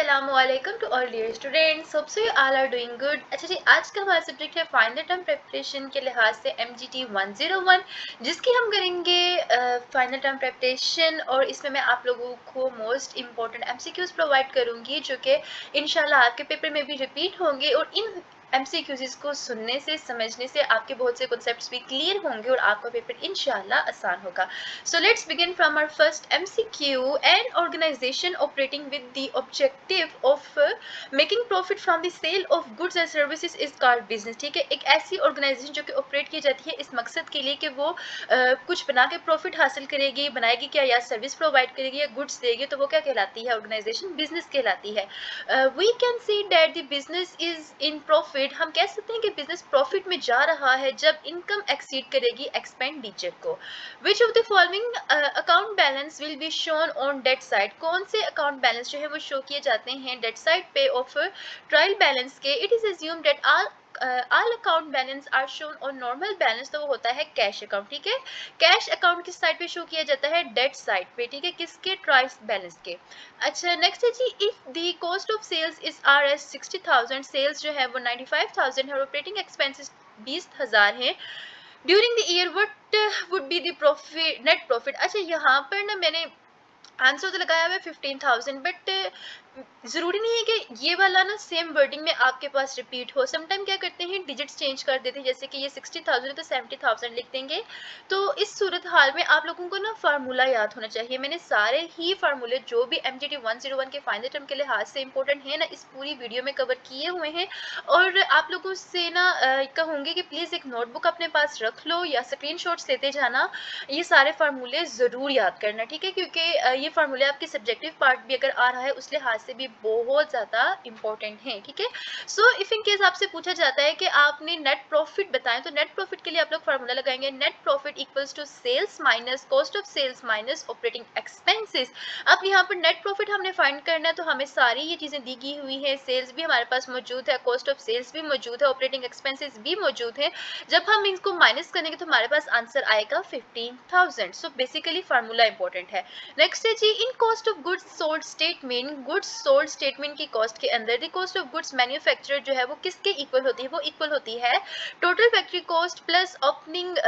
Assalamualaikum to all dear students. Hope so you all are doing good. अच्छा जी, आज का हमारा सब्जेक्ट है फाइनल टर्म प्रेपरेशन के लिहाज से MGT 101, जिसकी हम करेंगे फाइनल टर्म प्रेपरेशन, और इसमें मैं आप लोगों को मोस्ट इम्पोर्टेंट MCQs प्रोवाइड करूंगी जो कि इंशाल्लाह आपके पेपर में भी रिपीट होंगे, और इन MCQs को सुनने से समझने से आपके बहुत से कॉन्सेप्ट्स भी क्लियर होंगे और आपका पेपर इंशाल्लाह आसान होगा. So let's begin from our first MCQ. An organization operating with the objective of making profit from the sale of goods and services is called business. ठीक है, एक ऐसी ऑर्गेनाइजेशन जो कि ऑपरेट की जाती है इस मकसद के लिए कि वो कुछ बना के प्रॉफिट हासिल करेगी, बनाएगी क्या, या सर्विस प्रोवाइड करेगी या गुड्स देगी, तो वो क्या कहलाती है? ऑर्गेनाइजेशन बिजनेस कहलाती है. We can see that the business is in profit. हम कह सकते हैं कि बिजनेस प्रॉफिट में जा रहा है जब इनकम एक्सीड करेगी एक्सपेंडिचर को. Which of the following account balance will be shown on debt side? कौन से account balance जो है वो शो किए जाते हैं debt side पे of trial balance के? It is assumed that all account balance are shown on normal balance, तो वो होता है कैश अकाउंट. ठीक है, कैश अकाउंट किस साइड पे शो किया जाता है? डेट साइड पे. ठीक है, किसके? ट्रायल बैलेंस के. अच्छा, नेक्स्ट है जी, if the cost of sales is RS 60,000, sales जो है वो 95,000 है, ऑपरेटिंग एक्सपेंसेस 20,000 है, during the year what would be the profit, net profit. अच्छा, यहाँ पर ना मैंने आंसर तो लगाया हुआ है 15,000, बट जरूरी नहीं है कि ये वाला ना सेम वर्डिंग में आपके पास रिपीट हो. समटाइम क्या करते हैं, डिजिट्स चेंज कर देते हैं, जैसे कि ये 60,000 है तो 70,000 लिख देंगे. तो इस सूरत हाल में आप लोगों को ना फार्मूला याद होना चाहिए. मैंने सारे ही फार्मूले जो भी MGT 101 के फाइनल टर्म के लिहाज से इंपॉर्टेंट है ना, इस पूरी वीडियो में कवर किए हुए हैं, और आप लोगों से ना कहूँगी कि प्लीज़ एक नोटबुक अपने पास रख लो या स्क्रीनशॉट्स लेते जाना. ये सारे फार्मूले ज़रूर याद करना, ठीक है, क्योंकि ये फार्मूले आपके सब्जेक्टिव पार्ट भी अगर आ रहा है उस लिहाज से भी बहुत ज़्यादा इंपॉर्टेंट है. ठीक है, सो इफ इन केस आपसे पूछा जाता है कि आपने नेट प्रॉफिट बताएं, तो नेट प्रॉफिट के लिए आप लोग फार्मूला लगाएंगे net profit equals to sales minus cost of sales minus operating expenses. अब यहाँ पर नेट प्रॉफिट हमने फाइंड करना है, तो हमें सारी ये चीज़ें दी गई हुई है. सेल्स भी हमारे पास मौजूद है, कॉस्ट ऑफ सेल्स भी मौजूद है, ऑपरेटिंग एक्सपेंसेस भी मौजूद है. जब हम इनको माइनस करेंगे तो हमारे पास आंसर आएगा 15,000. सो बेसिकली फार्मूला इंपॉर्टेंट है. नेक्स्ट है जी, in cost of goods sold statement, goods sold statement की कॉस्ट के अंदर the cost of goods manufacture जो है वो किसके इक्वल होती है? वो इक्वल होती है total factory cost plus opening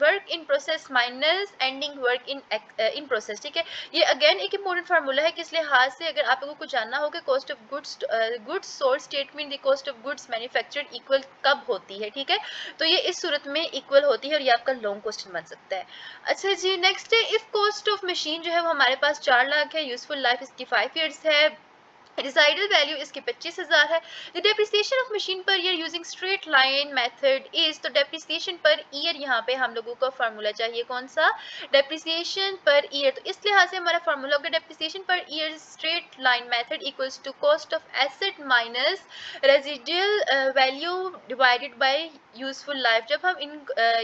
work in process minus ending work in process. ठीक है, ये अगेन एक इंपॉर्टेंट फार्मूला है. किस लिहाज से? अगर आप लोगों को जानना हो कि cost of goods sold statement the cost of goods manufactured equal कब होती है. ठीक है, तो ये इस सूरत में इक्वल होती है, और ये आपका लॉन्ग क्वेश्चन बन सकता है. अच्छा जी, नेक्स्ट है, इफ कॉस्ट ऑफ मशीन जो है वो हमारे पास 4 लाख है, यूजफुल लाइफ इसकी 5 ईयर्स है, रिसाइडल वैल्यू इसकी 25,000 है. The depreciation of machine per year using straight line method is, तो डेप्रिसिएशन पर ईयर यहाँ पे हम लोगों को फार्मूला चाहिए कौन सा? Depreciation per year. तो इस लिहाज से हमारा फार्मूला होगा depreciation per year straight line method equals to cost of asset minus residual value divided by useful life. जब हम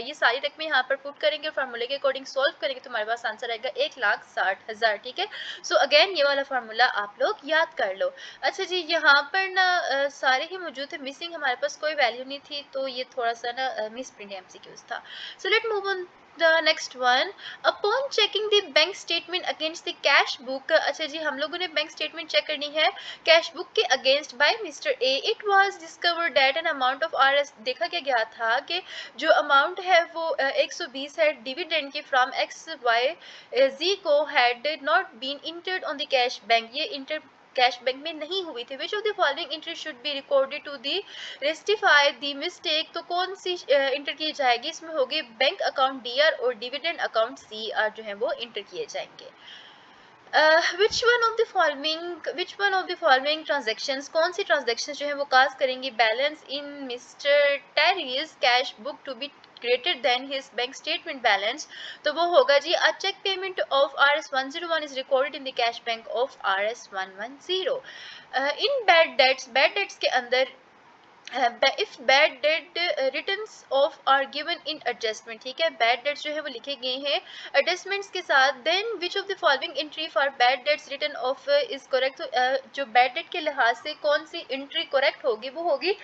ये सारी रकमें यहाँ पर पुट करेंगे, फार्मूले के अकॉर्डिंग सॉल्व करेंगे, तो हमारे पास आंसर आएगा 1,60,000. ठीक है, सो अगेन ये वाला फार्मूला आप लोग याद कर लो. अच्छा जी, यहाँ पर ना सारे ही मौजूद थे, मिसिंग हमारे पास कोई वैल्यू नहीं थी, तो ये थोड़ा सा ना मिस प्रिंट MCQs था. So let move on the next one. Upon checking the bank statement against the cash book. अच्छा जी, हम लोगों ने बैंक स्टेटमेंट चेक करनी है कैश बुक के against by mister A. It was discovered that an amount of RS, देखा क्या गया था कि जो अमाउंट है वो 120 है डिविडेंड की फ्रॉम XYZ को had not been entered on the cash bank. ये इंटर कैश बैंक में नहीं हुई थी. Which of the following entry should be recorded to the rectify the mistake, तो कौन सी इंटर की जाएगी? इसमें होगी बैंक अकाउंट DR और डिविडेंड अकाउंट CR जो है वो इंटर किए जाएंगे. which one of the following transactions, कौन सी transactions जो है वो काज करेंगी balance in mister Terry's cash book to be greater than his bank statement balance? तो वो होगा जी, a check payment of RS 101 is recorded in the cash bank of RS 110. In bad debts के अंदर if bad debt returns of are given in adjustment. ठीक है, bad debts जो है वो लिखे गए हैं adjustments के साथ, then which of the following entry for bad debts written off is correct. जो bad debt के लिहाज से कौन सी entry correct होगी वो होगी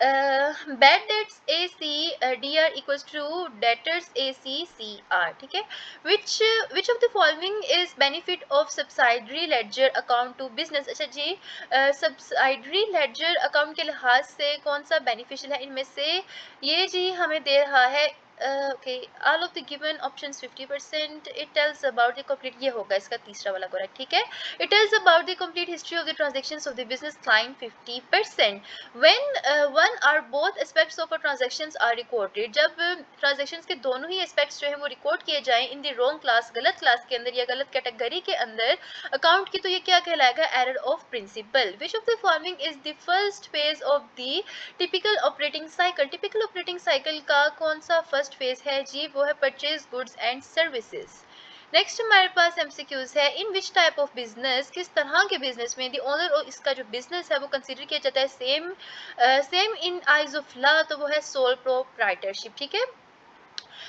bad debts ACDR equals to debtors ACCR, ठीक है। Which of the following is benefit of subsidiary ledger account to business. अच्छा जी, सब्सिडरी लेडजर अकाउंट के लिहाज से कौन सा बेनिफिशियल है इनमें से? ये जी हमें दे रहा है okay, all of the given options 50%. It tells about the complete, ये होगा इसका तीसरा वाला करेक्ट, ठीक है। It tells about the complete history of the transactions of the business client 50%. When one or both aspects of a transactions are recorded, जब transactions के दोनों ही aspects जो है वो record किए जाएं in the wrong class, गलत class के अंदर या गलत कैटेगरी के अंदर account की, तो ये क्या कहलाएगा? Error of principle. Which of the following is the first phase of the typical operating cycle? Typical operating cycle का कौन सा फर्स्ट फेज है जी? वो है purchase goods and services. Next हमारे पास एमसीक्यूज है। इन विच टाइप ऑफ बिजनेस, किस तरह के बिजनेस में द ओनर और इसका जो बिजनेस है वो कंसीडर किया जाता है same in eyes of law, तो वो है सोल प्रोप्राइटरशिप, ठीक है।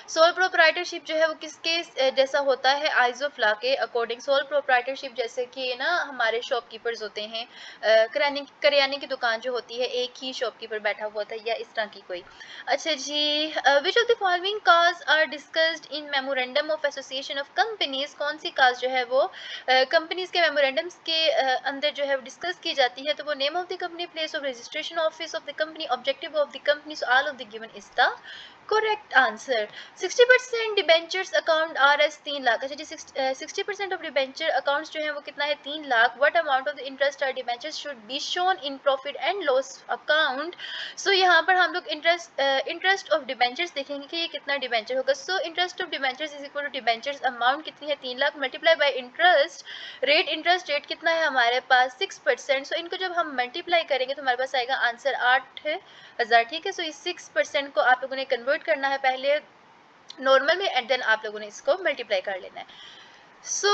सोल प्रोप्राइटरशिप जो है वो किसके जैसा होता है? आइज ऑफ लॉ के अकॉर्डिंग। सोल प्रोप्राइटरशिप जैसे कि ना हमारे शॉपकीपर्स होते हैं, करियाने की दुकान जो होती है एक ही शॉपकीपर बैठा हुआ था या इस तरह की कोई। अच्छा जी, which of the following cause are discussed in memorandum of association of companies. कौन सी कॉज जो है वो कंपनीज के मेमोरेंडम्स के अंदर जो है वो डिस्कस की जाती है? तो वो name of the company, place of registration, office of the company, objective of the company. So all of the given is the correct answer. 60% debentures account R S 3 lakh. अच्छा जी, 60% ऑफ डिबेंचर अकाउंट्स जो है वो कितना है? 3 lakh. What amount of the interest are debentures should be shown in profit and loss account. So यहाँ पर हम लोग इंटरेस्ट ऑफ डिबेंचर्स देखेंगे कि ये कितना डिबेंचर होगा। So interest of debentures is equal to debentures amount कितनी है? 3 lakh multiply by interest rate. Interest rate कितना है हमारे पास? 6%। सो इनको जब हम मल्टीप्लाई करेंगे तो हमारे पास आएगा आंसर 8,000, ठीक है। सो इस 6% को आप लोगों ने कन्वर्ट करना है पहले नॉर्मल में एंड देन आप लोगों ने इसको मल्टीप्लाई कर लेना है। सो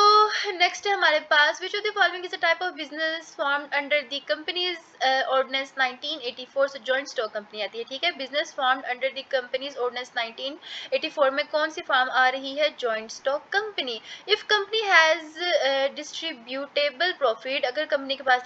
नेक्स्ट है हमारे पास which of the following is a type of business formed under the companies ordinance 1984। से जॉइंट स्टॉक कंपनी आती है, ठीक है। Business formed under the companies ordinance 1984 में कौन सी फॉर्म आ रही है? Joint stock company. If company has distributable profit, अगर कंपनी के पास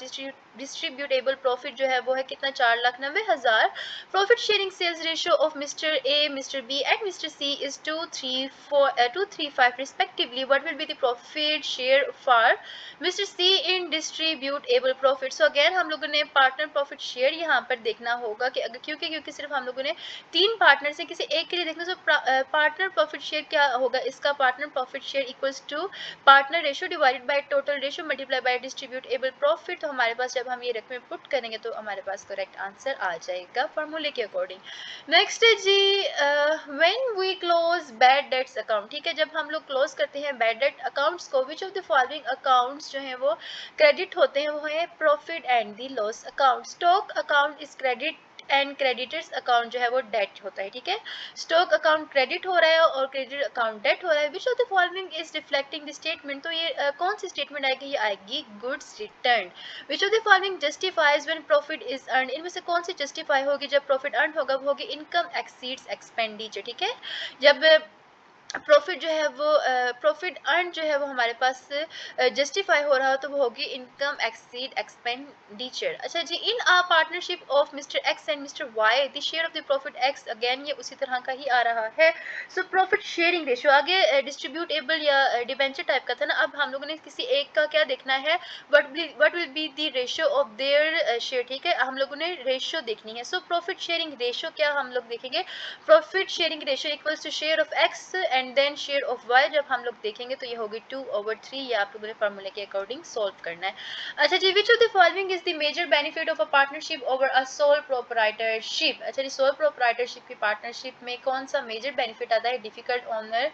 डिस्ट्रीब्यूटेबल प्रॉफिट जो है वो है कितना? 4,90,000। Profit sharing sales ratio of mister A, mister B and mister C is 235 respectively. What will be the profit share for mister C in distributable profit? So again हम लोगों ने पार्टनर प्रॉफिट शेयर यहाँ पर देखना होगा कि अगर क्योंकि सिर्फ हम लोगों ने 3 पार्टनर से किसी एक के लिए देखना। सो पार्टनर प्रॉफिट शेयर क्या होगा इसका? Partner profit share equals to partner ratio divided by total ratio multiply by distributable profit. तो हमारे पास जब हम ये रकमें पुट करेंगे तो हमारे पास करेक्ट आंसर आ जाएगा फॉर्मूले के अकॉर्डिंग। नेक्स्ट है जी, when we close bad debts account, ठीक है। जब हम लोग क्लोज करते हैं बैड डेट अकाउंट्स को, विच ऑफ द फॉलोइंग अकाउंट्स जो है वो क्रेडिट होते हैं? वो है profit and the loss account. Stock account is credit and creditors account जो है वो डेट होता है, ठीक है। स्टॉक अकाउंट क्रेडिट हो रहा है और क्रेडिट अकाउंट डेट हो रहा है। Which of the following is reflecting the statement? तो ये कौन सी स्टेटमेंट आएगी? ये आएगी goods return. Which of the following justifies when profit is earn? इनमें से कौन सी जस्टिफाई होगी जब प्रॉफिट अर्न होगा? वो होगी इनकम एक्सीड्स एक्सपेंडिचर, ठीक है। जब प्रॉफिट जो है वो प्रॉफिट अर्न जो है वो हमारे पास जस्टिफाई हो रहा हो तो वो होगी इनकम एक्सीड एक्सपेंडिचर। अच्छा जी, in a partnership of mister X and mister Y the share of the profit X, again ये उसी तरह का ही आ रहा है। सो प्रॉफिट शेयरिंग रेशियो आगे डिस्ट्रीब्यूटेबल या डिबेंचर टाइप का था ना, अब हम लोगों ने किसी एक का क्या देखना है? What will be the ratio of their share, ठीक है। हम लोगों ने रेशियो देखनी है। सो प्रॉफिट शेयरिंग रेशियो क्या हम लोग देखेंगे? Profit sharing ratio equals to share of X and then share of Y. जब हम लोग देखेंगे तो ये होगी 2/3। ये आप लोगों ने फॉर्मूले के अकॉर्डिंग सॉल्व करना है। अच्छा जी, which of the following is the major benefit of a partnership over a sole proprietorship? अच्छा जी, सोल प्रोप्राइटरशिप की पार्टनरशिप में कौन सा मेजर बेनिफिट आता है? डिफिकल्ट ओनर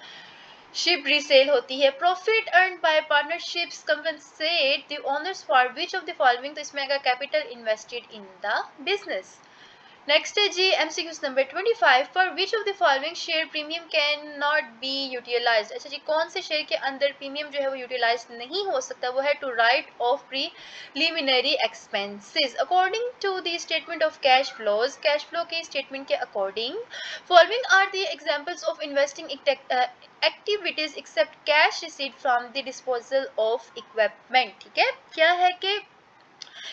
शिप रीसेल होती है। Profit earn by partnerships compensate the owners for which of the following? तो इसमें आएगा capital invested in the business. Next है जी MCQs number 25। For which of the following share premium can not be utilized? अच्छा जी, कौन से share के अंदर प्रीमियम जो है वो यूटिलाइज नहीं हो सकता? वो है to write off preliminary expenses according to the statement of cash flows. Cash flow के स्टेटमेंट के according following are the examples of investing activities except cash receipt from the disposal of equipment, ठीक है। क्या है कि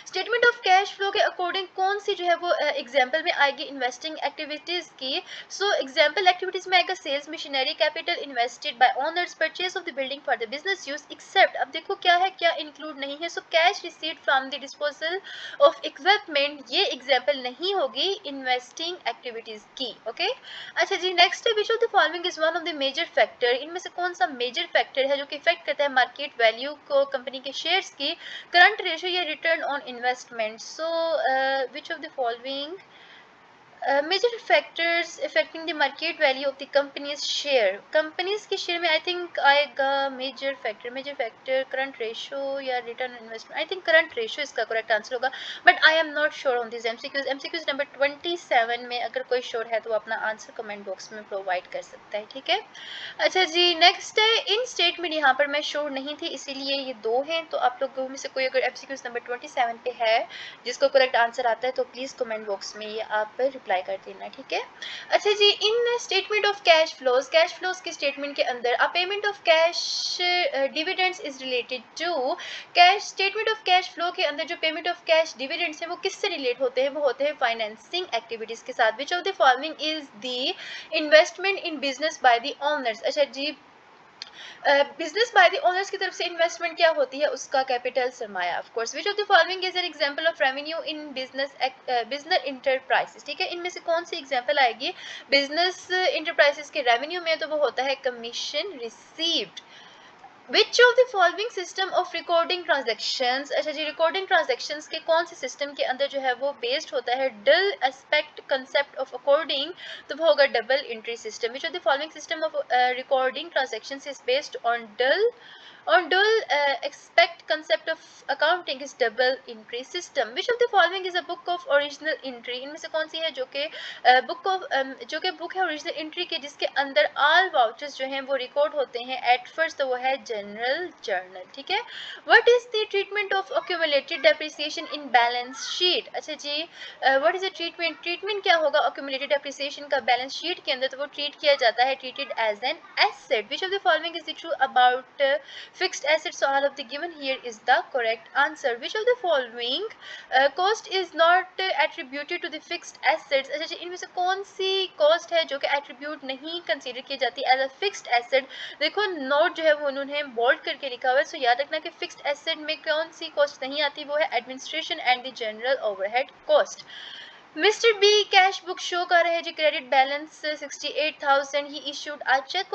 statement of cash flow के according कौन सी जो है वो एग्जाम्पल में आएगी इन्वेस्टिंग एक्टिविटीज की। सो एग्जाम्पल एक्टिविटीज में आएगा sales machinery capital invested by owners, purchase of the building for the business use, except, अब देखो क्या है क्या इंक्लूड नहीं है। So cash received from the disposal of equipment, ये एग्जाम्पल नहीं होगी इन्वेस्टिंग एक्टिविटीज की। ओके अच्छा जी, नेक्स्ट है which of the following is one of the major factor, इनमें से कौन सा मेजर फैक्टर है जो कि इफेक्ट करता है मार्केट वैल्यू को कंपनी के शेयर्स की, करंट रेशियो या return on investment. So which of the following major factors affecting the market value of the company's share, company's के शेयर में आई थिंक आएगा मेजर फैक्टर करंट रेशो या return on investment, I think current ratio इसका correct answer होगा, but I am not sure on this MCQs number 27 में अगर कोई श्योर है तो अपना आंसर कमेंट बॉक्स में प्रोवाइड कर सकता है, ठीक है। अच्छा जी, नेक्स्ट है इन स्टेटमेंट, यहाँ पर मैं श्योर नहीं थी इसीलिए ये दो हैं, तो आप लोगों में से कोई अगर एमसीक्यूज नंबर 27 पे है जिसको करेक्ट आंसर आता है तो प्लीज कमेंट बॉक्स में ये आप रिप्लाई कर देना, ठीक है। अच्छा जी, in statement of cash flows के स्टेटमेंट के अंदर a payment of cash dividends is related to cash, statement of cash flow के अंदर जो पेमेंट ऑफ कैश डिविडेंड्स है वो किससे रिलेट होते हैं, वो होते हैं फाइनेंसिंग एक्टिविटीज के साथ। Which of the following is the investment in business by the owners, अच्छा जी बिजनेस बाय द ओनर्स की तरफ से इन्वेस्टमेंट क्या होती है, उसका कैपिटल सरमाया of course. Which of the following is an example of revenue in business enterprises, ठीक है, इनमें से कौन सी एग्जांपल आएगी बिजनेस इंटरप्राइजेस के रेवेन्यू में, तो वो होता है commission received. Which of the following system of recording transactions, अच्छा जी रिकॉर्डिंग ट्रांजेक्शंस के कौन से सिस्टम के अंदर जो है वो बेस्ड होता है डल एस्पेक्ट कंसेप्ट ऑफ अकॉर्डिंग, तो वो होगा double entry system. Which of the following system of recording transactions is based on dual expect concept of accounting is double entry system. Which of the following is a book of original entry, इनमें से कौन सी है जो कि book of जो कि book है original entry के जिसके अंदर ऑल वाउचर्स जो हैं वो रिकॉर्ड होते हैं एट फर्स्ट, तो वो है जनरल जर्नल, ठीक है। What is the treatment of accumulated depreciation in balance sheet, अच्छा जी व्हाट इज द ट्रीटमेंट क्या होगा एक्यूमुलेटेड डेप्रिसिएशन का बैलेंस शीट के अंदर, तो वो ट्रीट किया जाता है treated as an asset. Which of the following is the true about fixed assets, so all of the given here is the correct answer. Which of the following cost is not attributed to the fixed assets, अच्छा जी इनमें से कौन सी cost है जो कि attribute नहीं consider की जाती as a fixed asset, देखो नोट जो है वो उन्होंने बोल्ड करके लिखा हुआ है, सो याद रखना कि fixed asset में कौन सी cost नहीं आती, वो है administration and the general overhead cost। Mister B cash book show कर रहे हैं जी credit balance 68,000, he issued a cheque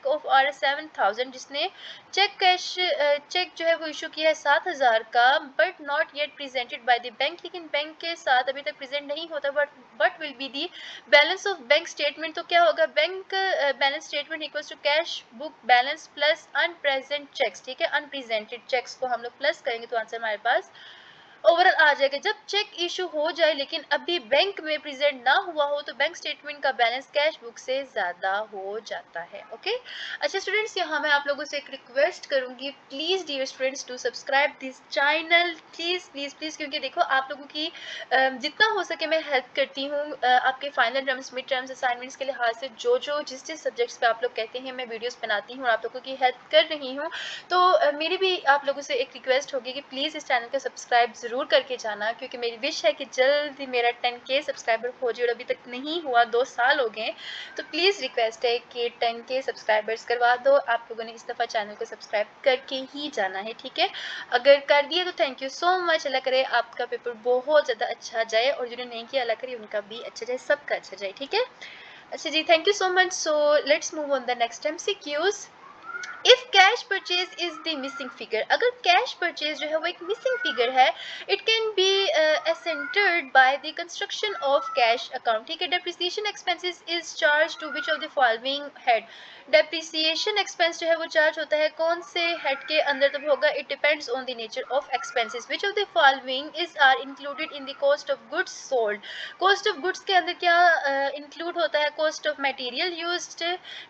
of R7,000, जिसने चेक जो है वो इशू किया है 7,000 का, but not yet presented by the bank, लेकिन बैंक के साथ अभी तक प्रेजेंट नहीं होता, but will be the balance of bank statement, तो क्या होगा bank balance statement equals to cash book balance plus unpresent cheques, ठीक है, अनप्रेजेंटेड चेक्स को हम लोग प्लस करेंगे तो आंसर हमारे पास ओवरऑल आ जाएगा। जब चेक इशू हो जाए लेकिन अभी बैंक में प्रेजेंट ना हुआ हो तो बैंक स्टेटमेंट का बैलेंस कैश बुक से ज़्यादा हो जाता है। ओके अच्छा स्टूडेंट्स, यहाँ मैं आप लोगों से एक रिक्वेस्ट करूँगी, please dear students to subscribe this channel, please please please, क्योंकि देखो आप लोगों की जितना हो सके मैं हेल्प करती हूँ आपके final terms mid terms assignments के लिहाज से, जिस सब्जेक्ट्स पे आप लोग कहते हैं मैं वीडियोस बनाती हूँ और आप लोगों की हेल्प कर रही हूँ, तो मेरी भी आप लोगों से एक रिक्वेस्ट होगी कि प्लीज़ इस चैनल को सब्सक्राइब ज़रूर करके जाना, क्योंकि मेरी विश है कि जल्द ही मेरा 10K सब्सक्राइबर हो जाए और अभी तक नहीं हुआ, 2 साल हो गए, तो प्लीज़ रिक्वेस्ट है कि 10K सब्सक्राइबर्स करवा दो। आप लोगों ने इस दफ़ा चैनल को सब्सक्राइब करके ही जाना है, ठीक है। अगर कर दिए तो थैंक यू सो मच, अल्लाह करे आपका पेपर बहुत ज़्यादा अच्छा जाए और जिन्होंने नहीं किया अल्लाह करे उनका भी अच्छा जाए, सबका अच्छा जाए, ठीक है। अच्छा जी, thank you so much. So let's move on the next MCQs। If cash purchase is the missing figure, अगर कैश परचेज जो है वो एक मिसिंग फिगर है, it can be ascertained by the construction of cash account, ठीक है। Depreciation expenses is charge to which of the following head, depreciation expense जो है वो चार्ज होता है कौन से हेड के अंदर, तब होगा it depends on the nature of expenses. Which of the following is are included in the cost of goods sold, cost of goods के अंदर क्या इंक्लूड होता है, cost of material used,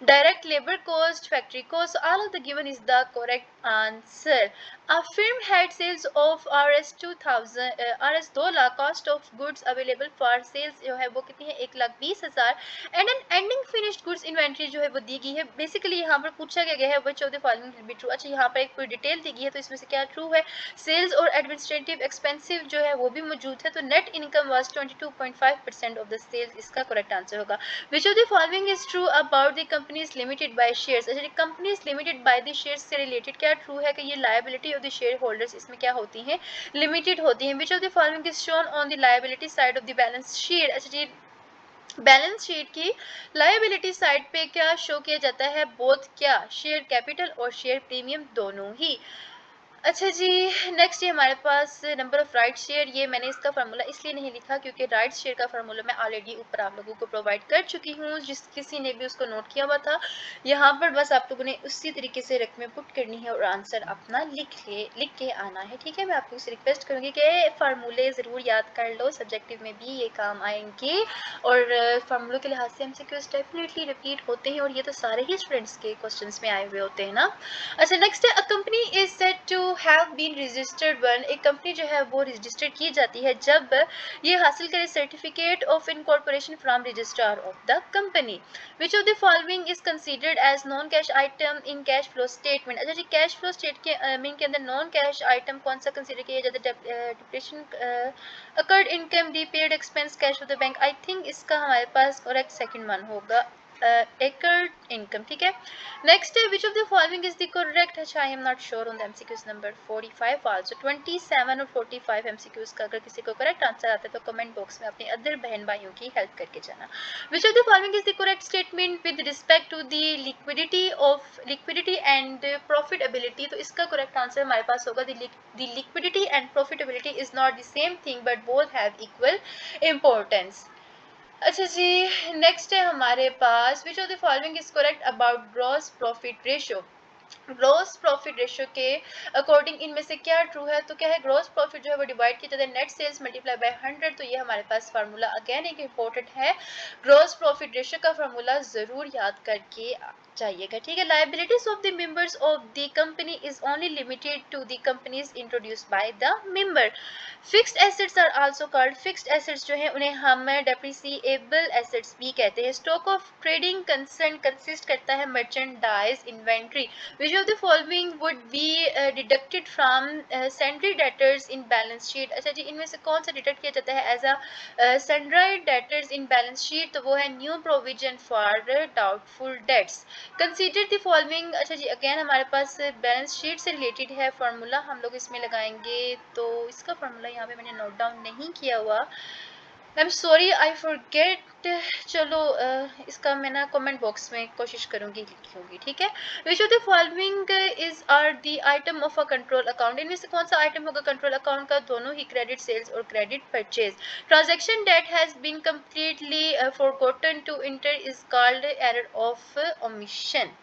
direct labour cost, factory cost, all all of the given is the correct answer. A firm had sales of RS 2 lakh, cost of goods available for sales जो है वो कितनी है 1,20,000 and an ending finished goods inventory जो है वो दी गई है। बेसिकली यहाँ पर पूछा गया है which of the following will be true. अच्छा यहाँ पर एक पूरी डिटेल दी गई है तो इसमें से क्या ट्रू है। सेल्स और एडमिनिस्ट्रेटिव एक्सपेंसिव जो है वो भी मौजूद है, तो net income was 22.5% of the sales, इसका करेक्ट आंसर होगा। Which of the following is true about the companies limited by shares. अच्छा companies limited by the shares से रिलेटेड क्या ट्रू है कि ये liability of the share holders इसमें क्या होती हैं, लिमिटेड होती हैं। Which of the following is shown on the liability side of the balance sheet. अच्छा जी बैलेंस शीट की लायबिलिटी साइड पे क्या शो किया जाता है, बोथ क्या, शेयर कैपिटल और शेयर प्रीमियम दोनों ही। अच्छा जी नेक्स्ट ये हमारे पास नंबर ऑफ राइट शेयर, ये मैंने इसका फार्मूला इसलिए नहीं लिखा क्योंकि राइट शेयर का फार्मूला मैं ऑलरेडी ऊपर आप लोगों को प्रोवाइड कर चुकी हूँ, जिस किसी ने भी उसको नोट किया हुआ था। यहाँ पर बस आप लोगों ने उसी तरीके से रकमें पुट करनी है और आंसर अपना लिख के आना है, ठीक है। मैं आप लोगों से रिक्वेस्ट करूँगी कि फार्मूले ज़रूर याद कर लो, सब्जेक्टिव में भी ये काम आएंगे और फार्मूलों के लिहाज से हमसे क्वेश्चन डेफिनेटली रिपीट होते हैं और ये तो सारे ही स्टूडेंट्स के क्वेश्चन में आए हुए होते हैं ना। अच्छा नेक्स्ट है, a company is said to have been registered one, एक कंपनी जो है वो रजिस्टर की जाती है जब ये हासिल करे certificate of incorporation from registrar of the company. Which of the following is considered as non cash item in cash flow statement. अच्छा जी कैश फ्लो स्टेट के मीन के अंदर नॉन कैश आइटम कौन सा कंसीडर किया जाता है, depression accrued income the paid expense cash of the bank. I think इसका हमारे पास करेक्ट सेकंड वन होगा, अकर्ड इनकम, ठीक है। नेक्स्ट है which of the following is the correct. अच्छा I am not sure on the MCQs number 45 also. 27 और 45 MCQs का अगर किसी को करेक्ट आंसर आता है तो कमेंट बॉक्स में अपने अदर बहन भाइयों की हेल्प करके जाना। Which of the following is the correct statement with respect to the liquidity and profitability, तो इसका करेक्ट आंसर हमारे पास होगा the liquidity and profitability is not the same thing but both have equal importance. अच्छा जी next है हमारे पास which of the following is correct about gross profit ratio. Gross profit ratio के अकॉर्डिंग इनमें से क्या ट्रू है, तो क्या है ग्रॉस प्रॉफिट जो है वो डिवाइड किया जाता है नेट सेल्स मल्टीप्लाई बाय 100, तो ये हमारे पास फार्मूला अगेन एक इम्पोर्टेंट है, ग्रॉस प्रॉफिट रेशियो का फार्मूला जरूर याद करके चाहिएगा, ठीक है। Liabilities of the members of the company is only limited to the companies introduced by the member. Fixed assets are also called, fixed assets जो है उन्हें हम डेप्रिसिएबल एसेट्स भी कहते हैं। Stock of trading concern consist करता है merchandise inventory. Which of the following would be deducted from sundry debtors in balance sheet। अच्छा जी इनमें से कौन सा डिडक्ट किया जाता है as a sundry debtors in balance sheet, तो वो है new provision for doubtful debts. Consider the following. अच्छा जी अगेन हमारे पास बैलेंस शीट से रिलेटेड है फार्मूला, हम लोग इसमें लगाएंगे, तो इसका फार्मूला यहाँ पे मैंने नोट डाउन नहीं किया हुआ, I am sorry I forget. चलो इसका मैं ना कमेंट बॉक्स में कोशिश करूंगी लिखूंगी, ठीक है। Which of the following is are the item of a control account, इनमें से कौन सा आइटम होगा कंट्रोल अकाउंट का, दोनों ही क्रेडिट सेल्स और credit purchase. Transaction date has been completely forgotten to enter is called error of omission.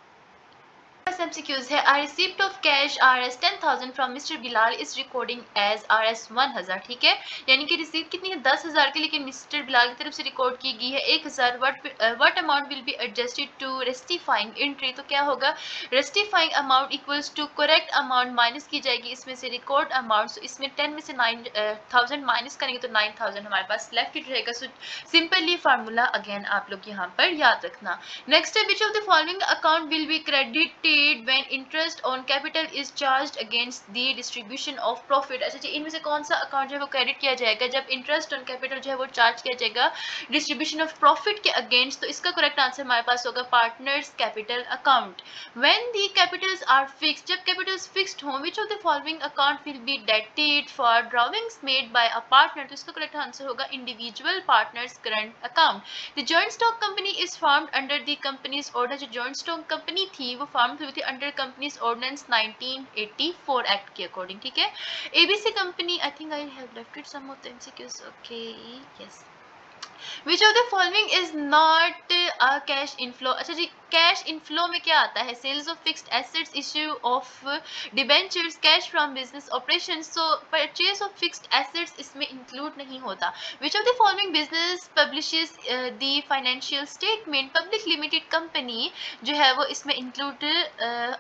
MCQs है, a receipt of cash RS 10,000 from Mr. Bilal is recording as RS 1,000, ठीक है। यानी कि receipt कितनी है 10,000 की, लेकिन मिस्टर बिलाल की तरफ से रिकॉर्ड की गई है 1,000। What amount will be adjusted to rectifying entry, तो क्या होगा rectifying amount equals to correct amount minus की जाएगी इसमें से रिकॉर्ड अमाउंट, सो इसमें 10 में से 9,000 माइनस करेंगे तो 9,000 हमारे पास लेफ्ट रहेगा। सो सिंपली फार्मूला अगेन आप लोग यहाँ पर याद रखना। नेक्स्ट है which of the following account will be credited when interest on capital is charged against the distribution of profit। अच्छा जी इनमें से कौन सा अकाउंट जो है वो क्रेडिट किया जाएगा जब इंटरेस्ट ऑन कैपिटल जो है वो चार्ज किया जाएगा डिस्ट्रीब्यूशन ऑफ प्रॉफिट के अगेंस्ट, तो इसका करेक्ट आंसर हमारे पास होगा partners capital account. When the capitals are fixed, जब कैपिटल्स फिक्स्ड हों, which of the following account will be डेटेड for drawings made by a partner, तो इसका करेक्ट आंसर होगा individual partners current account. The joint stock company is formed under the companies order, जो joint stock company थी वो form हुई थी under companies ordinance 1984 act के अकॉर्डिंग, ठीक है। ABC company, I think I have left it some of the MCQs, okay yes. Which of the following is not a cash inflow. अच्छा जी cash inflow में क्या आता है, sales of fixed assets, issue of debentures, cash from business operation. So purchase of fixed assets इसमें include नहीं होता। Which of the following business publishes the financial statement, public limited company जो है वो इसमें इंक्लूड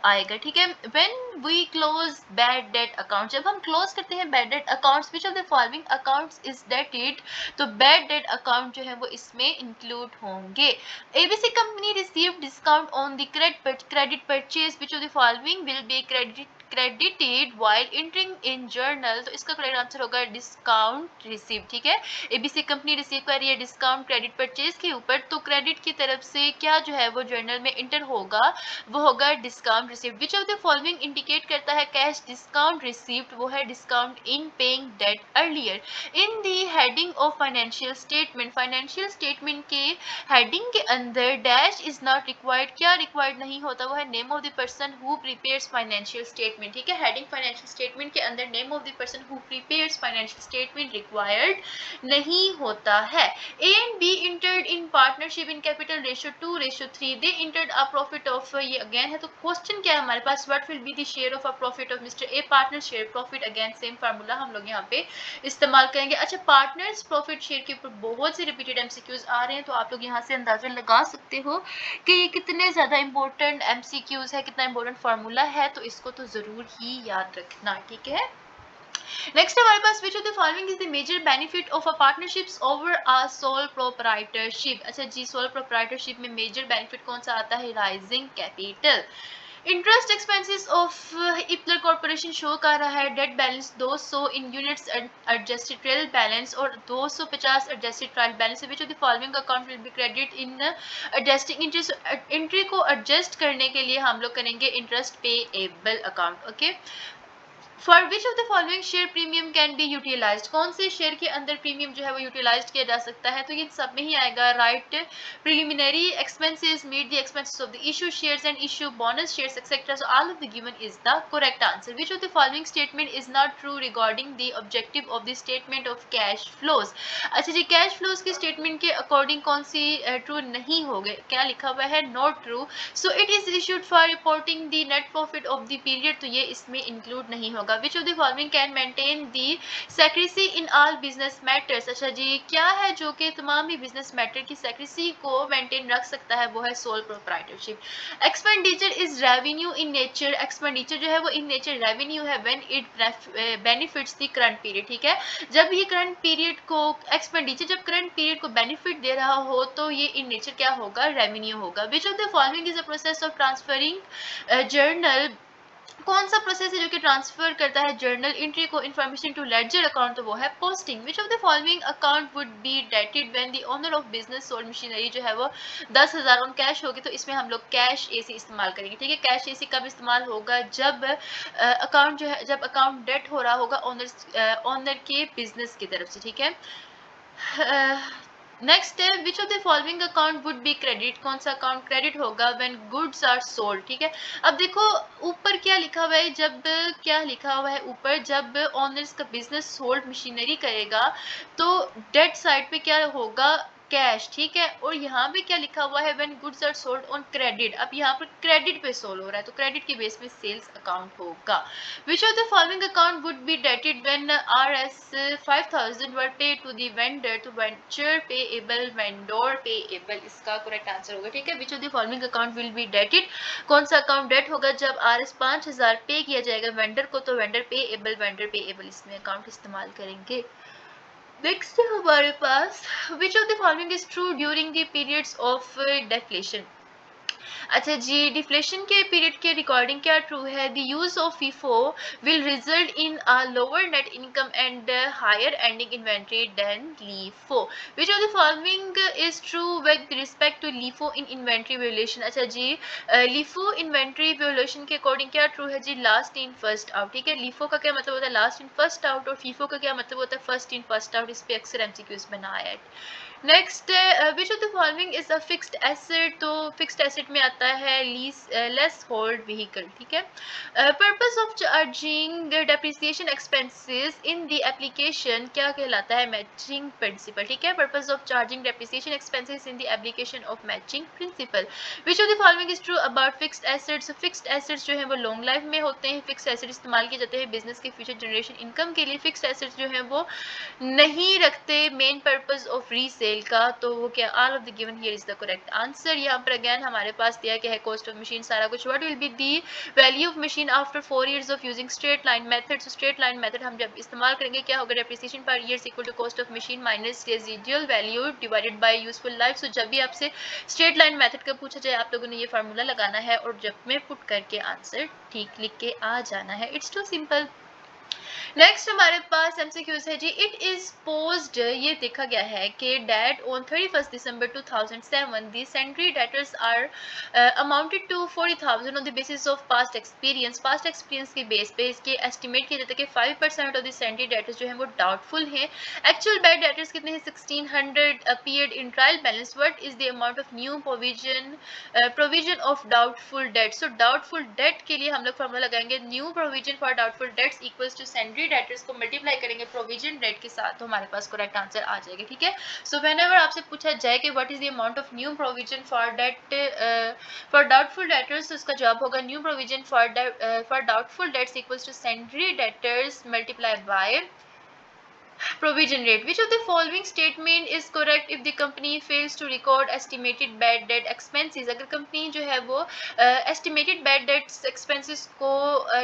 आएगा, ठीक है। When we close bad debt account, जब हम क्लोज करते हैं bad debt accounts, which of the following accounts is डेटेड, तो बैड डेट अकाउंट जो है वो इसमें इंक्लूड होंगे। ABC company received discount on the credit purchase. Which of the following will be credited while entering in journal? तो इसका correct answer होगा डिस्काउंट रिसीव, ठीक है। ABC कंपनी रिसीव कर रही है डिस्काउंट क्रेडिट परचेज के ऊपर, तो क्रेडिट की तरफ से क्या जो है वो जर्नल में इंटर होगा, वो होगा discount receive. Which of the following indicate करता है कैश डिस्काउंट रिसीव्ड, वो है discount in paying debt earlier. In the heading of financial statement, financial statement के हेडिंग के अंदर डैश इज नॉट रिक्वायर्ड, क्या रिक्वायर्ड नहीं होता, वो है name of the person who prepares financial statement, ठीक है। हेडिंग फाइनेंशियल स्टेटमेंट के अंदर name of the person who prepares financial statement required नहीं होता है। A and B entered in partnership in capital ratio 2:3, they entered a profit of, ये again है, तो क्वेश्चन क्या है हमारे पास, what will be the share of a profit of mister A, partner share profit, again same formula हम लोग यहाँ पे इस्तेमाल करेंगे। अच्छा, पार्टनर्स प्रॉफिट शेयर के ऊपर बहुत से रिपीटेड एमसीक्यूज आ रहे हैं, तो आप लोग यहाँ से अंदाजा लगा सकते हो कि ये कितने ज्यादा इंपॉर्टेंट एमसीक्यूज है, कितना इंपॉर्टेंट फार्मूला है, तो इसको तो जरूर ही याद रखना, ठीक है। नेक्स्ट हमारे पास which of the following is the major benefit of a partnerships over a sole proprietorship. अच्छा जी, सोल प्रोप्राइटरशिप में मेजर बेनिफिट कौन सा आता है, raising capital. Interest expenses of इप्लर कॉर्पोरेशन शो कर रहा है debt balance 200 in units adjusted trial balance और 250 adjusted trial balance. Which of the following account will be credit in adjusting interest, entry को एडजस्ट करने के लिए हम लोग करेंगे interest payable account, okay. For which of the following share premium can be utilised, कौन से शेयर के अंदर प्रीमियम जो है वो यूटिलाइज किया जा सकता है, तो ये सब में ही आएगा, right. Preliminary expenses, meet the expenses of the issue shares and issue bonus shares etcetera, so all of the given is the correct answer. Which of the following statement is not true regarding the objective of the statement of cash flows. अच्छा जी, cash flows की statement के according कौन सी true नहीं हो गए, क्या लिखा हुआ है, not true. So it is issued for reporting the net profit of the period, तो ये इसमें इंक्लूड नहीं होगा। Which of the following can maintain the secrecy in all business matters. अच्छा जी, क्या है जो कि तमाम ही बिजनेस मैटर की सेक्रेसी को मेंटेन रख सकता है, वो है sole proprietorship. Expenditure is revenue in nature, expenditure जो है वो इन नेचर रेवेन्यू है when it benefits the current period, ठीक है। जब ये करंट पीरियड को एक्सपेंडिचर, जब करंट पीरियड को बेनिफिट दे रहा हो तो ये इन नेचर क्या होगा, रेवेन्यू होगा। Which of the following is a process of transferring journal, कौन सा प्रोसेस है जो कि ट्रांसफर करता है जर्नल एंट्री को इन्फॉर्मेशन टू लेडजर अकाउंट, तो वो है posting. Which of the following account would be डेटेड when the owner of business sold machinery, जो है वो 10,000 ऑन कैश होगी, तो इसमें हम लोग कैश एसी इस्तेमाल करेंगे, ठीक है। कैश एसी कब इस्तेमाल होगा, जब अकाउंट जो है, जब अकाउंट डेट हो रहा होगा ओनर के बिजनेस की तरफ से, ठीक है। नेक्स्ट है which of the following account would B credit, कौन सा अकाउंट क्रेडिट होगा व्हेन गुड्स आर सोल्ड, ठीक है। अब देखो ऊपर क्या लिखा हुआ है, जब क्या लिखा हुआ है ऊपर, जब ऑनर्स का बिजनेस सोल्ड मशीनरी करेगा तो डेट साइड पे क्या होगा, कैश, ठीक है। और यहाँ पे क्या लिखा हुआ है, when goods are sold on credit, अब यहाँ पर क्रेडिट पे सोल हो रहा है तो क्रेडिट के बेस में सेल्स अकाउंट होगा। Which of the following account would be डेटेड when RS 5,000 were paid to the vendor, to vendor payable, vendor payable, इसका करेक्ट आंसर होगा, ठीक है। Which of the following account will be डेटेड, कौन सा अकाउंट डेट होगा, जब RS 5,000 पे किया जाएगा वेंडर को, तो वेंडर पेएबल इसमें अकाउंट इस्तेमाल करेंगे। नेक्स्ट है हमारे पास which of the following is true during the periods of deflation. अच्छा जी, डिफ्लेशन के पीरियड के रिकॉर्डिंग क्या ट्रू है, the use of FIFO will result in a lower net income and higher ending inventory than LIFO. Which of the following is true with respect to LIFO in inventory valuation. अच्छा जी, LIFO inventory valuation के according क्या true है जी, last in first out, ठीक है। LIFO का क्या मतलब होता है, लास्ट इन फर्स्ट आउट, और फीफो का क्या मतलब होता है, फर्स्ट इन फर्स्ट आउट। इस पे अक्सर एमसीक्यूज बना है। Next which of the following is a fixed asset, तो फिक्स्ड एसेट में आता है लीज लेस होल्ड व्हीकल, ठीक है। Purpose of charging depreciation expenses in the application क्या कहलाता है, मैचिंग प्रिंसिपल, ठीक है। Purpose of charging depreciation expenses in the application of matching principal. Which of the following is true about fixed assets, fixed assets जो है वो long life में होते हैं, फिक्स्ड एसेट इस्तेमाल किए जाते हैं बिजनेस के फ्यूचर जनरेशन इनकम के लिए, फिक्स्ड एसेट्स जो है वो नहीं रखते मेन पर्पस ऑफ रीसेल का, तो वो क्या, all of the given here is the correct answer. यहाँ पर अगेन हमारे पास दिया क्या है, कॉस्ट ऑफ मशीन सारा कुछ, what will be the value of machine after 4 years of using straight line method. So straight line method हम जब इस्तेमाल करेंगे क्या होगा, depreciation per year equal to cost of machine minus residual value divided by useful life. So जब भी आपसे straight line method का पूछा जाए आप लोगों ने ये फार्मूला लगाना है और जब में पुट करके आंसर ठीक लिख के आ जाना है, इट्स टू सिंपल। नेक्स्ट हमारे पास एमसीक्यूज है जी, इट इज पोज्ड, ये देखा गया है कि date on 31 December 2007 the sundry debtors are amounted to 40,000 on the basis of past experience. Past experience के बेस पे इसके एस्टिमेट किया जाता है कि 5% ऑफ द सेंट्री डेटर्स जो है वो डाउटफुल हैं। एक्चुअल बैड डेटर्स कितने हैं, 1600 appeared in trial balance. What is the amount of new provision of doubtful debt. So doubtful debt के लिए हम लोग फॉर्मूला लगाएंगे, new provision for doubtful debts equals to sundry debtors को multiply करेंगे provision debt के साथ, तो हमारे पास करेक्ट आंसर आ जाएगा, ठीक है। सो व्हेनेवर आपसे पूछा जाए कि what is the amount of new provision for debt for doubtful debtors, तो इसका जवाब होगा new provision for doubtful debts equals to sundry debtors multiply by provision rate. Which of the following statement is correct if the company fails to record estimated bad debt expenses? अगर company जो है वो estimated bad debts expenses को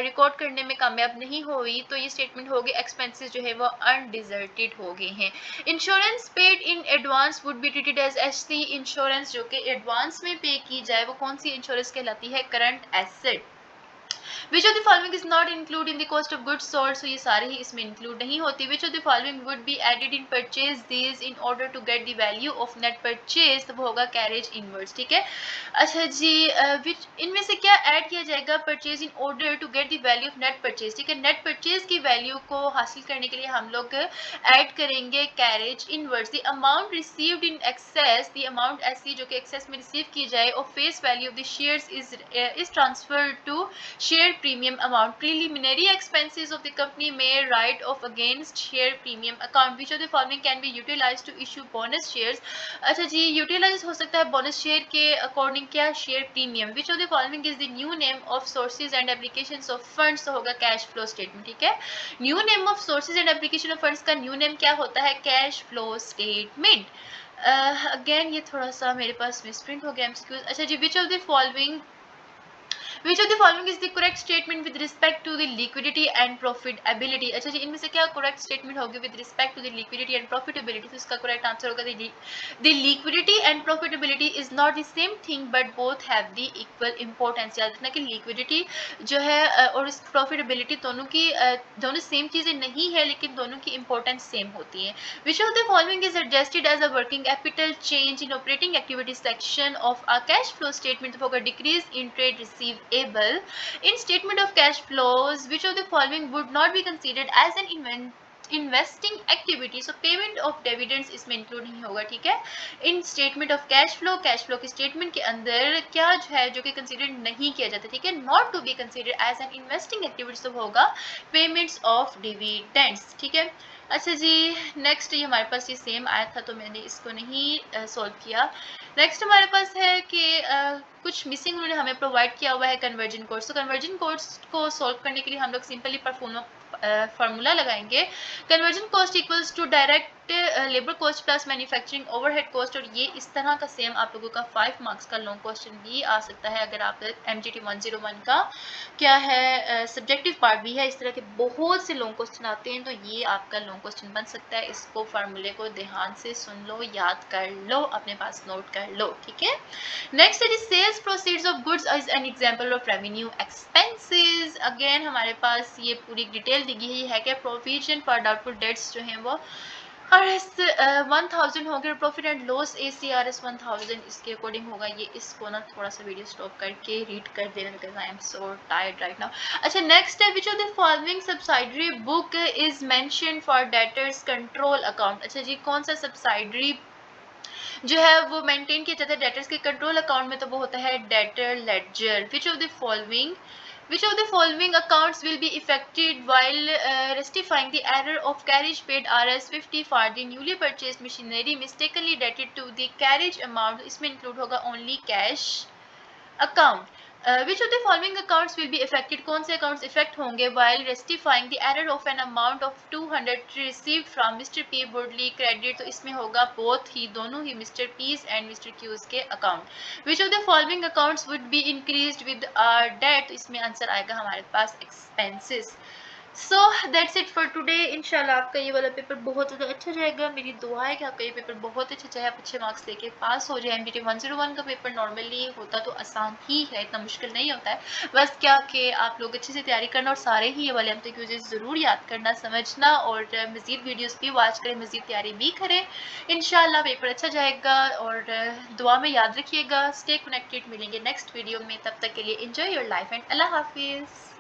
record करने में कामयाब नहीं हुई तो ये स्टेटमेंट होगी expenses जो है वो undeserted हो गए हैं। Insurance paid in advance would be treated as SC insurance, जो कि एडवांस में पे की जाए वो कौन सी इंश्योरेंस कहलाती है, current asset. Which of the following is not included in the cost of goods sold? So ये सारे ही इसमें include नहीं होती। Which of the following would be added in purchase these in order to get the value of net purchase? तो वो होगा carriage inwards, ठीक है। अच्छा जी, which इनमें से क्या ऐड किया जाएगा purchase in order to get the value of net purchase, ठीक है। net purchase की वैल्यू को हासिल करने के लिए हम लोग ऐड करेंगे carriage inwards। The amount received in excess, the amount ऐसी जो कि excess में receive की जाए of face value of the shares is transferred to share premium amount। Preliminary expenses of the company may write off against share premium account। Which of the following can be utilized to issue bonus shares? अच्छा जी, utilise हो सकता है bonus share के according क्या, share premium. Which of the following is the new name of sources and applications of funds, तो होगा cash flow statement, ठीक है। New name of sources and application of funds का न्यू नेम क्या होता है, कैश फ्लो स्टेटमेंट। अगेन ये थोड़ा सा मेरे पास मिसप्रिंट हो गया एमसीक्यूज। अच्छा जी, which of the following Which of the following is the correct statement with respect to the liquidity and profitability? अच्छा जी, इनमें से क्या correct statement होगी with respect to the liquidity and profitability? तो इसका correct answer होगा the liquidity and profitability is not the same thing but both have the equal importance। याद रखना कि liquidity जो है और profitability दोनों same चीज़ें नहीं है लेकिन दोनों की importance same होती है। Which of the following is adjusted as a working capital change in operating activity section of a cash flow statement? तो होगा decrease in trade receivable। In statement of cash flows, which of the following would not be considered as an investing activity? So payment of dividends इसमें include नहीं होगा, ठीक है। इन statement of cash flow की statement के अंदर क्या है जो कि कंसिडर नहीं किया जाता, ठीक है, not to be consider as an investing activity, तो होगा पेमेंट्स ऑफ डिविडेंड्स, ठीक है। अच्छा जी, नेक्स्ट ये हमारे पास ये सेम आया था तो मैंने इसको नहीं सॉल्व किया। नेक्स्ट हमारे पास है कि कुछ मिसिंग उन्होंने हमें प्रोवाइड किया हुआ है कन्वर्जन कोर्स। तो कन्वर्जन कोर्स को सॉल्व करने के लिए हम लोग सिंपली फार्मूला लगाएंगे, conversion cost equals to direct labour cost plus manufacturing overhead cost. और ये इस तरह का सेम आप लोगों का 5 मार्क्स का लॉन्ग क्वेश्चन भी आ सकता है अगर आप MGT 101 का क्या है सब्जेक्टिव पार्ट भी है। इस तरह के बहुत से लॉन्ग क्वेश्चन आते हैं तो ये आपका लॉन्ग क्वेश्चन बन सकता है। इसको फार्मूले को ध्यान से सुन लो, याद कर लो, अपने पास नोट कर लो, ठीक है। नेक्स्ट है sales proceeds of goods is an example of revenue expenses. Again हमारे पास ये पूरी डिटेल दी गई है कि प्रोविजन फॉर डाउटफुल डेट्स जो हैं वो RS 1000 हो गया, प्रॉफिट एंड लॉस ACRS 1000 इसके अकॉर्डिंग होगा। ये इसको ना थोड़ा सा वीडियो स्टॉप करके रीड कर देना because I am so tired right now. अच्छा, नेक्स्ट है which of the following subsidiary book is mentioned for debtors control account. अच्छा जी, कौन सा सब्सिडरी जो है वो मेंटेन किया जाता है डेटर्स के कंट्रोल अकाउंट में, तो वो होता है debtor ledger. Which of the following accounts will be affected while rectifying the error of carriage paid Rs 50 for the newly purchased machinery mistakenly dated to the carriage amount? इसमें include होगा only cash account. Which of the following accounts will be affected? कौन से accounts affect होंगे while rectifying the error of an amount of 200 received from Mr. P Woodley credit? तो इसमें होगा both ही, दोनों ही Mr. P's and Mr. Q's के account. Which of the following accounts would be increased with debt? तो इसमें answer आएगा हमारे पास expenses. So that's it for today. इंशाल्लाह आपका ये वाला पेपर बहुत ज़्यादा अच्छा जाएगा। मेरी दुआ है कि आपका ये पेपर बहुत अच्छा जाए, आप अच्छे मार्क्स लेके पास हो जाए। MGT 101 का पेपर नॉर्मली होता तो आसान ही है, इतना मुश्किल नहीं होता है। बस क्या कि आप लोग अच्छे से तैयारी करना और सारे ही ये वाले MCQs ज़रूर याद करना, समझना और मज़ीद वीडियोज़ भी वॉच करें, मज़ीद तैयारी भी करें। इंशाल्लाह पेपर अच्छा जाएगा और दुआ में याद रखिएगा। स्टे कनेक्टेड, मिलेंगे नेक्स्ट वीडियो में, तब तक के लिए एंजॉय योर लाइफ एंड अल्लाह हाफिज़।